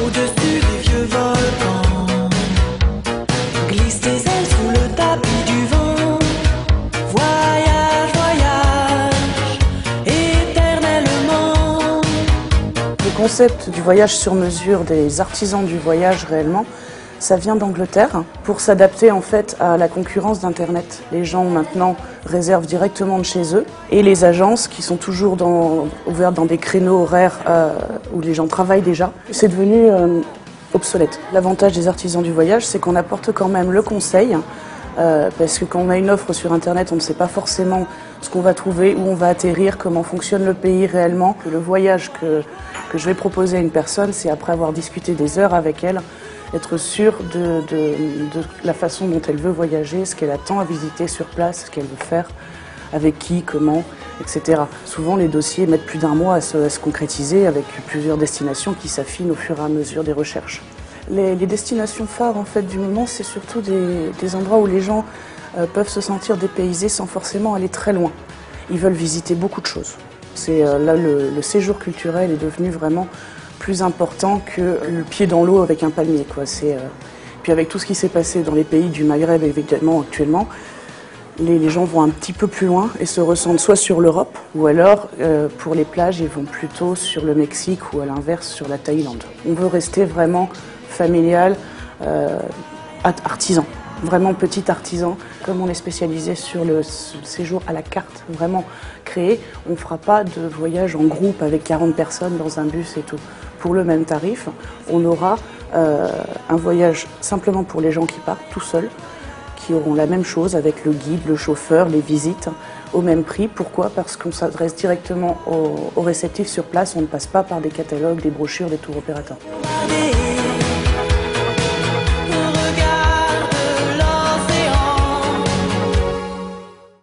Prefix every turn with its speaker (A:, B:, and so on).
A: Au-dessus des vieux volcans, glisse tes ailes sous le tapis du vent. Voyage, voyage, éternellement.
B: Le concept du voyage sur mesure, des artisans du voyage réellement, ça vient d'Angleterre pour s'adapter en fait à la concurrence d'Internet. Les gens maintenant réservent directement de chez eux et les agences qui sont toujours ouvertes dans des créneaux horaires où les gens travaillent déjà, c'est devenu obsolète. L'avantage des artisans du voyage, c'est qu'on apporte quand même le conseil parce que quand on a une offre sur Internet, on ne sait pas forcément ce qu'on va trouver, où on va atterrir, comment fonctionne le pays réellement. Le voyage que je vais proposer à une personne, c'est après avoir discuté des heures avec elle, être sûr de la façon dont elle veut voyager, ce qu'elle attend à visiter sur place, ce qu'elle veut faire, avec qui, comment, etc. Souvent, les dossiers mettent plus d'1 mois à se concrétiser avec plusieurs destinations qui s'affinent au fur et à mesure des recherches. Les destinations phares en fait, du moment, c'est surtout des endroits où les gens peuvent se sentir dépaysés sans forcément aller très loin. Ils veulent visiter beaucoup de choses. C'est là le séjour culturel est devenu vraiment plus important que le pied dans l'eau avec un palmier, quoi. Puis avec tout ce qui s'est passé dans les pays du Maghreb évidemment actuellement, les gens vont un petit peu plus loin et se ressentent soit sur l'Europe ou alors pour les plages ils vont plutôt sur le Mexique ou à l'inverse sur la Thaïlande. On veut rester vraiment familial, artisan, vraiment petit artisan. Comme on est spécialisé sur le séjour à la carte, vraiment créé, on ne fera pas de voyage en groupe avec 40 personnes dans un bus et tout. Pour le même tarif, on aura un voyage simplement pour les gens qui partent tout seuls, qui auront la même chose avec le guide, le chauffeur, les visites, au même prix. Pourquoi? Parce qu'on s'adresse directement aux réceptifs sur place, on ne passe pas par des catalogues, des brochures, des tours opérateurs.